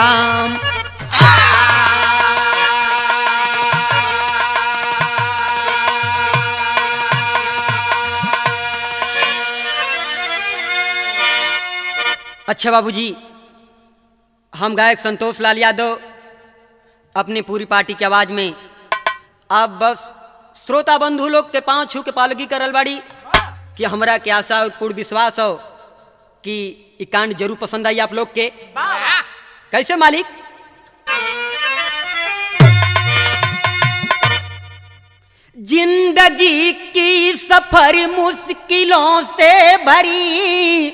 राम। अच्छा बाबूजी, हम गायक संतोष लाल यादव अपनी पूरी पार्टी की आवाज में आप बस श्रोता बंधु लोग के पांव छू के पालगी करल बाड़ी कि हमरा के आशा और पूर्ण विश्वास हो कि ये कांड जरूर पसंद आई आप लोग के। कैसे मालिक? जिंदगी की सफर मुश्किलों से भरी,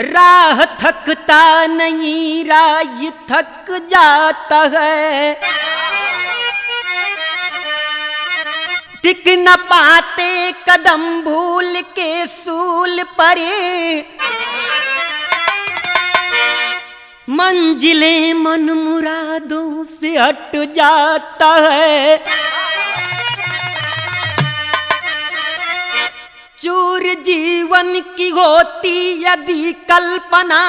राह थकता नहीं राह थक जाता है, टिक न पाते कदम भूल के सूल पर, मंजिलें मन मुरादों से हट जाता है, चूर जीवन की होती यदि कल्पना,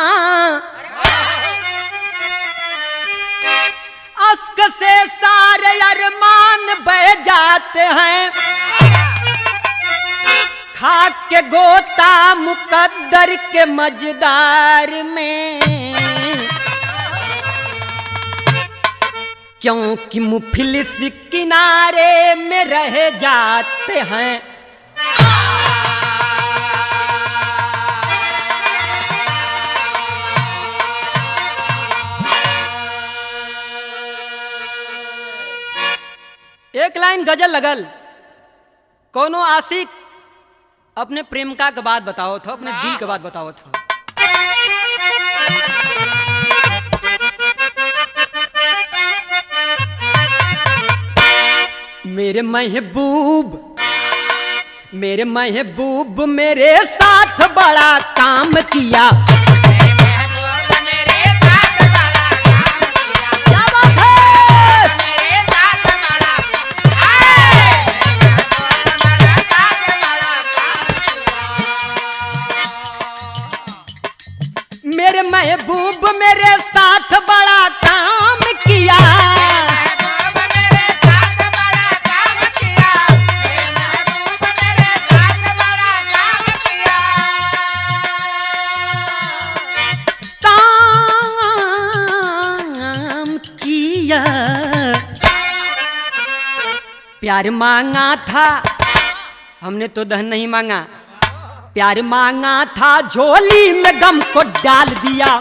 अश्क से सारे अरमान बह जाते हैं, खाक के गोता मुकद्दर के मजदार में, क्योंकि मुफलिस किनारे में रह जाते हैं। एक लाइन गजल लगल, कोनो आशिक अपने प्रेमिका के बात बताओ था, अपने दिल के बात बताओ था। मेरे महबूब मेरे साथ बड़ा काम किया, मेरे महबूब मेरे साथ बड़ा काम किया, काम किया, प्यार मांगा था हमने तो धन नहीं मांगा, प्यार मांगा था झोली में गम को डाल दिया,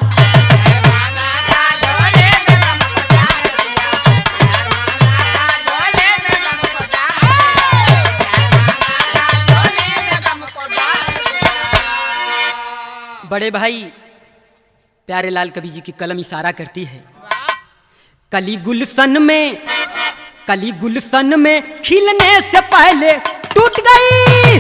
बड़े भाई प्यारे लाल कवि जी की कलम इशारा करती है, कली गुलशन में खिलने से पहले टूट गई,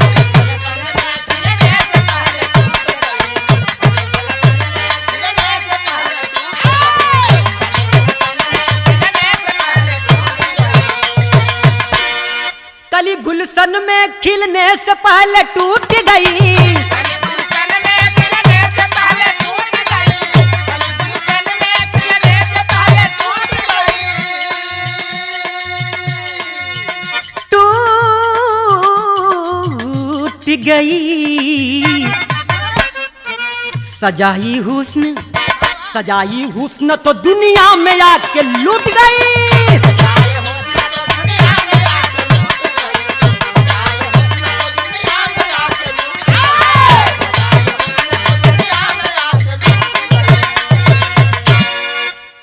कली गुलशन में खिलने से पहले टूट गई, गई सजाई हुस्न तो दुनिया में आके लूट गई,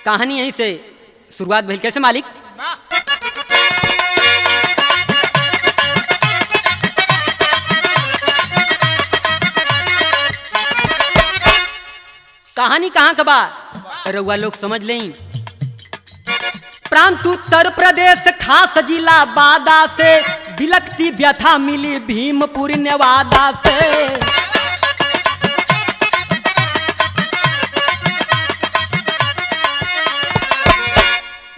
कहानी यहीं से शुरुआत भइल। कैसे मालिक? कहानी कहाँ का बा रउआ लोग समझ लें। प्रांत उत्तर प्रदेश खास जिला बादा से बिलकती व्यथा मिली भीमपुर नेवादा से,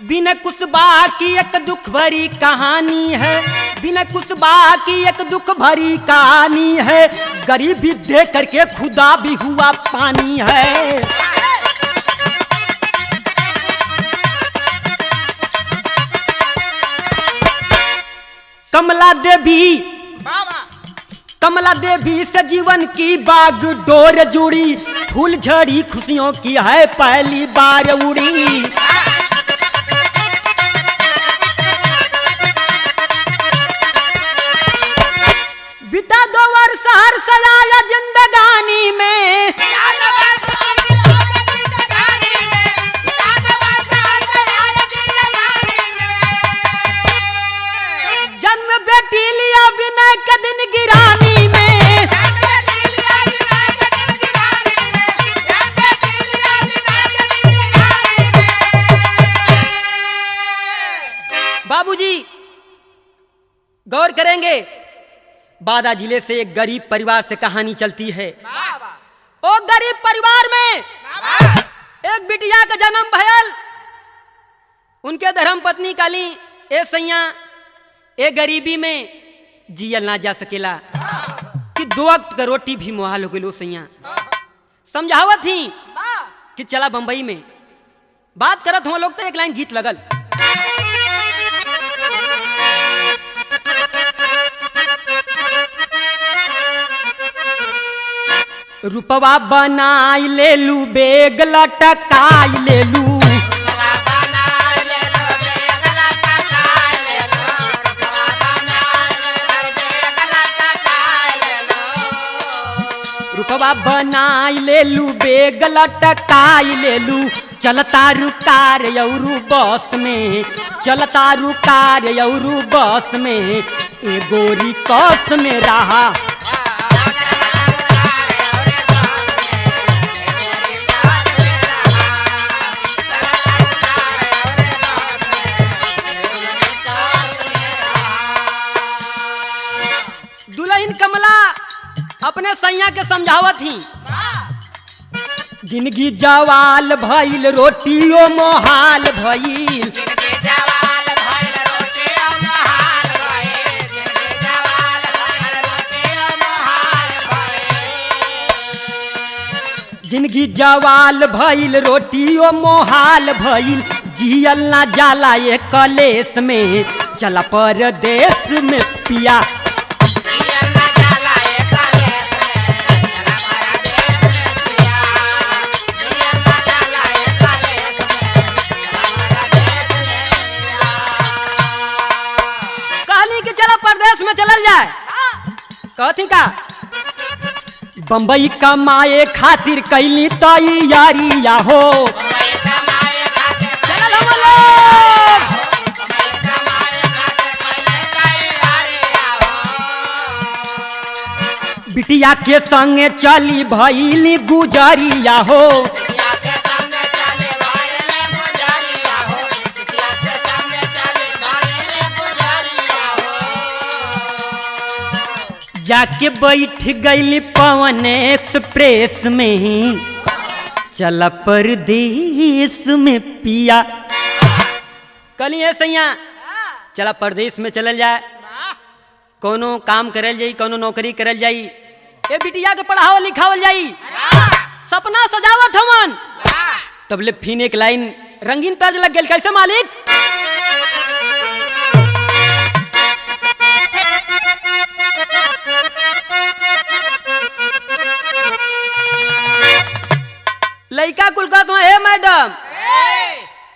बिना कुसबा की एक दुख भरी कहानी है, बिना कुसबा की एक दुख भरी कहानी है, गरीबी दे करके खुदा भी हुआ पानी है। कमला देवी से जीवन की बाग डोर जुड़ी, फूल झड़ी खुशियों की है पहली बार उड़ी। बिता 2 वर्ष हर सजाया जिंदगानी में, जन्म बेटी लिया विनय के दिन गिरानी में। बाबूजी गौर करेंगे, बादा जिले से एक गरीब परिवार से कहानी चलती है। ओ गरीब परिवार में एक बिटिया का जन्म भयल। उनके धर्म पत्नी काली ए सैया ए गरीबी में जियल ना जा सकेला कि 2 वक्त का रोटी भी मुहाल हो गई। सैया समझावत ही कि चला बंबई में बात करत हुआ लोग तो एक लाइन गीत लगल। रूपवा बनाई ले लू बेग लटकाई ले लू, रूपवा बनाई ले लू बेग लटकाई ले लू। चलता रुकार यौरू बस में, चलता रुकार यौरू बस में, ए गोरी कस में रहा। दुल्हन कमला अपने सैया के समझावत ही, जिंदगी जवाल भइल रोटियो मोहाल भइल, जिंदगी जवाल भइल रोटियो मोहाल भइल। जियल ना जाला ये कलेश में, चला परदेश में पिया। में चलल जाए कहती का बंबई कमाए खातिर कैली तैयारिया हो। बिटिया के संगे चली भइली गुजरिया हो। जाके बैठ गई पवन एक्सप्रेस में, चला परदेश में पिया। कली है सैया चला परदेश में चलल जाए, कोनो काम करल जाई, कोनो नौकरी करल जाई, ए बिटिया के पढ़ावल लिखावल जाई, सपना सजावत हमन। तबले फिर एक लाइन रंगीन तर्ज लग गई। कैसे मालिक? लइका कुल कहत हे मैडम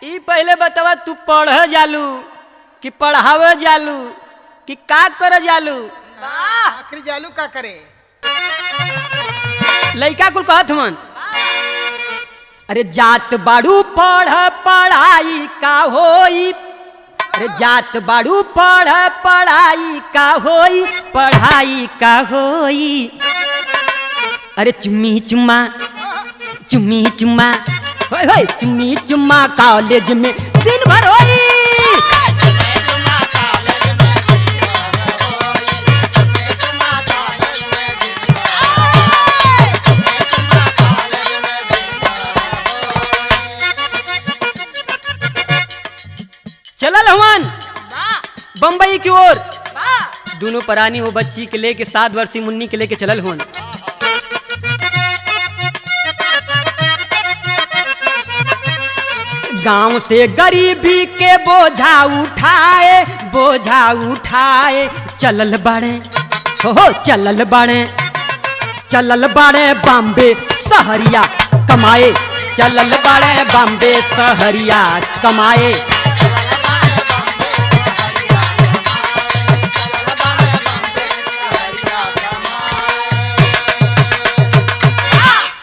ई पहले बतावा तू पढ़ जालू कि पढ़ावे जालू कि का कर जालू? आखिर जालू का करे? लइका कुल कहत मन अरे जात बाड़ू पढ़ पढ़ाई का होई, अरे जात बाड़ू पढ़ पढ़ाई का होई, पढ़ाई का होई। अरे चुम्मी चुम्मा चुम्मी चुम्मा होय होय चुम्मी चुम्मा कॉलेज में दिन भर होई। चलल हवन बंबई की ओर। दोनों परानी वो बच्ची के लेके 7 वर्षीय मुन्नी के लेके चलल होन। गांव से गरीबी के बोझा उठाए चलल बाड़े हो चलल बाड़े बॉम्बे सहरिया कमाए, चलल बाड़े बॉम्बे सहरिया कमाए।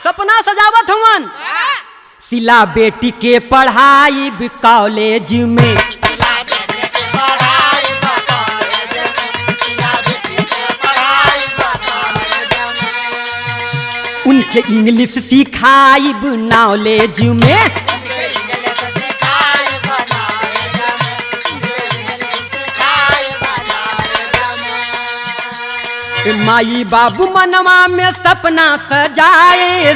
सपना सजावत हवन सिला बेटी के पढ़ाई भी कॉलेज में, उनके इंग्लिश सिखाई नॉलेज में। माई बाबू मनवा में सपना सजाए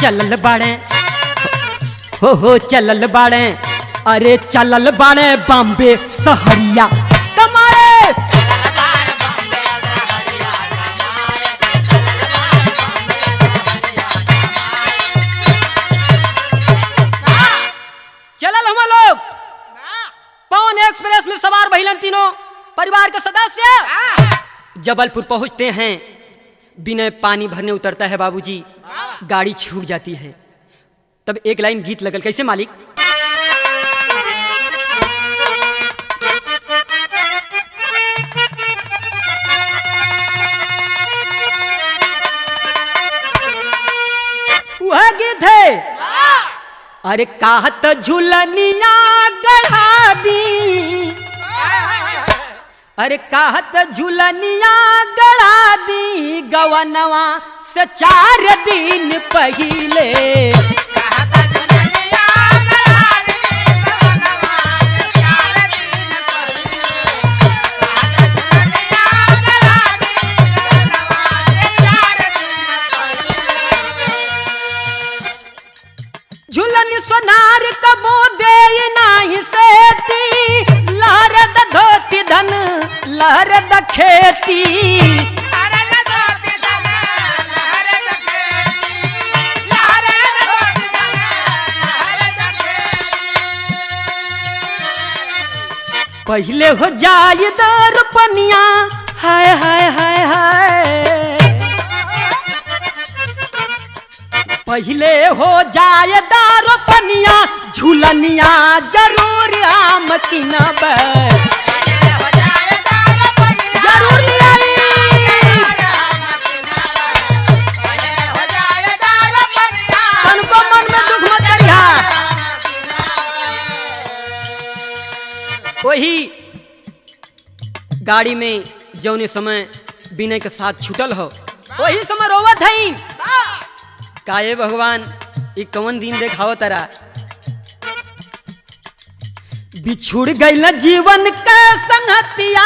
चलल बाड़े हो चलल बाड़े, अरे चलल बाड़े बॉम्बे सहरिया कमाए। चलल हम लोग पवन एक्सप्रेस में सवार भइलन तीनों परिवार के सदस्य। जबलपुर पहुंचते हैं, बिना पानी भरने उतरता है बाबूजी, गाड़ी छूट जाती है। तब एक लाइन गीत लगल, कैसे मालिक? वह गीत है, अरे कहत झुलनिया गढ़ा दी, अरे कहत झुलनिया गढ़ा दी गवनवा से 4 दिन पहिले। झुलन सोनार कबो दे नाही सेती, लहर द धोती धन लहर द खेती। पहले हो जाए दर पनिया, हाय हाय हाय हाय, पहले हो जाए दारो पनिया, झूलनिया जरूर आम किनब, जरूर आई। तनको मन में दुख मत करिहा। वही गाड़ी में जौने समय बिनय के साथ छूटल हो, वही समय रोवत है। काये भगवान ये कौन दिन देखाओ तरा, बिछुड़ गई जीवन का संगतिया,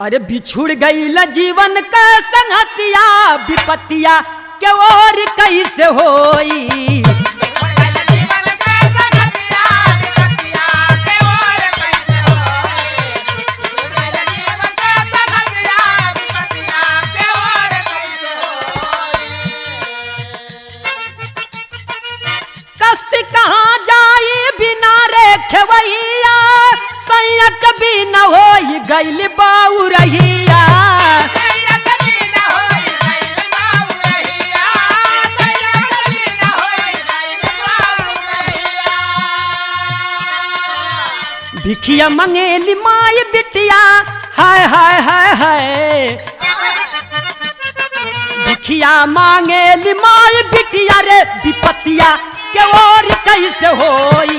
अरे बिछुड़ गई जीवन का संगतिया, विपतिया के और कैसे होई। कहाँ जाई बिना रे खेवैया, सैयक भी न होई गइल बाउरहिया। भिखिया मंगेली माई बिटिया, हाय हाय हाय हाय, भिखिया मांगेली माई बिटिया रे, विपतिया के और कैसे होई।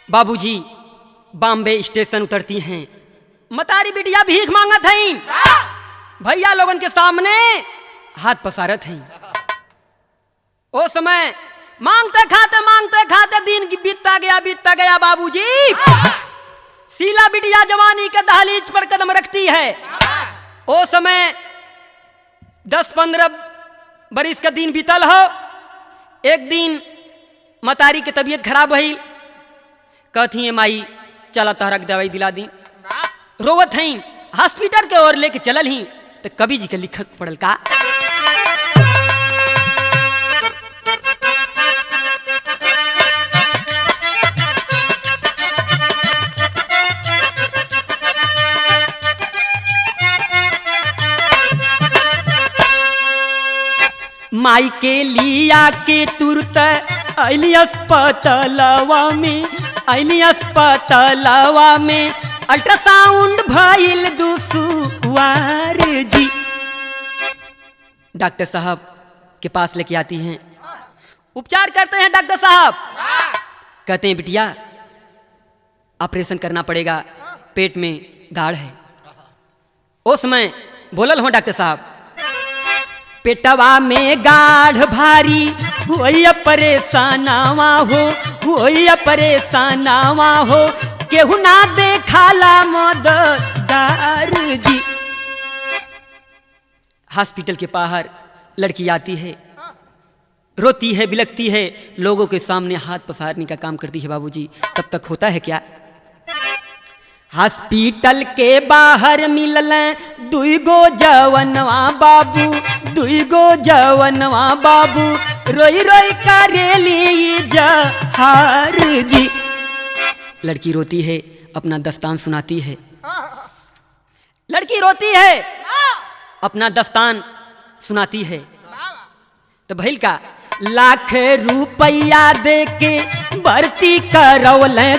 बाबूजी बॉम्बे स्टेशन उतरती हैं, मतारी बिटिया भीख मांगत हैं, भैया लोगन के सामने हाथ पसारत हैं। ओ समय मांगते खाते दिन बीतता गया बाबूजी। शीला बिटिया जवानी के दहलीज पर कदम रखती है। ओ समय 10-15 बरिस का दिन बीतल हो। एक दिन मतारी के तबीयत खराब भइल। कहती है माई चला तहरक दवाई दिला दी। रोवत हई हॉस्पिटल के ओर लेके चलल ही तो कवि जी के लिखक पड़ल का माई के लिया के तुरत अली अस्पतालवा में अल्ट्रासाउंड भइल दुसुवार जी। डॉक्टर साहब के पास लेके आती हैं, उपचार करते हैं डॉक्टर साहब। कहते हैं बिटिया ऑपरेशन करना पड़ेगा, पेट में गाढ़ है। उस समय बोलल हो डॉक्टर साहब पेटवा में गाढ़ भारी होई परेशानावा हो केहू ना देखाला मददार जी। हॉस्पिटल के बाहर लड़की आती है, रोती है, बिलखती है, लोगों के सामने हाथ पसारने का काम करती है। बाबूजी तब तक होता है क्या? हॉस्पिटल के बाहर मिलल दुईगो जवनवा बाबू रोई रोई करेली जहार जी। लड़की रोती है, अपना दस्तान सुनाती है। लड़की रोती है, अपना दस्तान सुनाती है। तो भइल का लाख रुपया दे के भर्ती करवले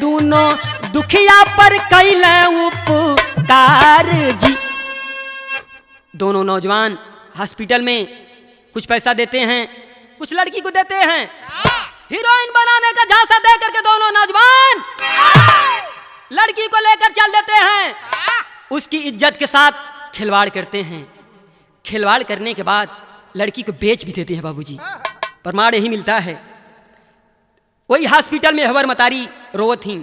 दूनो दुखिया पर कैले उपकार जी। दोनों नौजवान हॉस्पिटल में कुछ पैसा देते हैं, कुछ लड़की को देते हैं। हीरोइन बनाने का झांसा दे करके दोनों नौजवान लड़की को लेकर चल देते हैं। उसकी इज्जत के साथ खिलवाड़ करते हैं। खिलवाड़ करने के बाद लड़की को बेच भी देते हैं बाबूजी। प्रमाण यही मिलता है। वही हॉस्पिटल में हवर मतारी रोवत थी।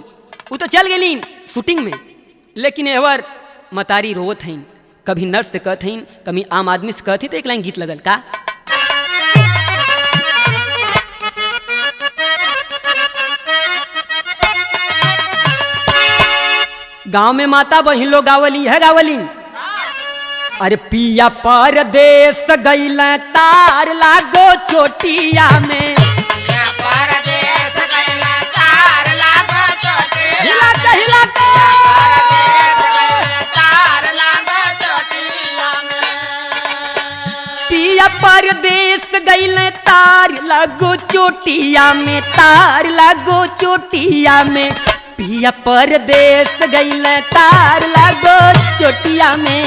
वो तो चल गई शूटिंग में, लेकिन हवर मतारी रोवत थी। कभी नर्स से कहत हईन, कभी आम आदमी से कहती तो एक लाइन गीत लगल का गांव में माता बहिन लोग गावली है गावली। अरे पिया परदेस गइल तार लागो चोटिया में, पिया परदेस गइल तार लागो चोटिया में, पिया परदेस गइल तार लागो चोटिया में।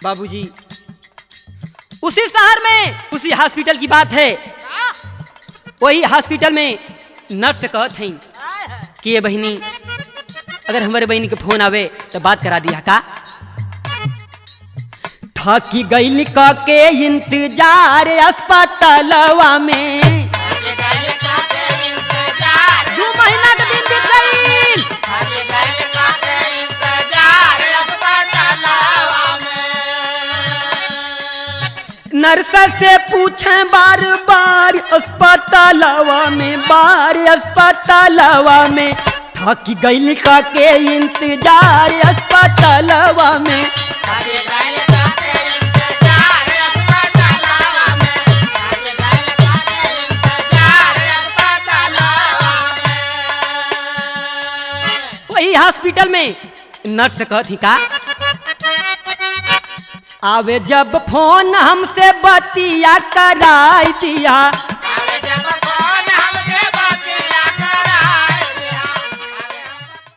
बाबूजी उसी शहर में उसी हॉस्पिटल की बात है। वही हॉस्पिटल में नर्स कहत हैं कि ये बहनी अगर हमारे बहनी के फोन आवे तो बात करा दिया का। थकी गइल के इंतजार अस्पतालवा में, 2 महीना का दिन बीत गइल। नर्स से पूछे बार बार अस्पतालवा में, थकी गइल के इंतजार अस्पतालवा में। वही हॉस्पिटल में नर्स कहती का आवे जब फोन हमसे बतिया कराई दिया,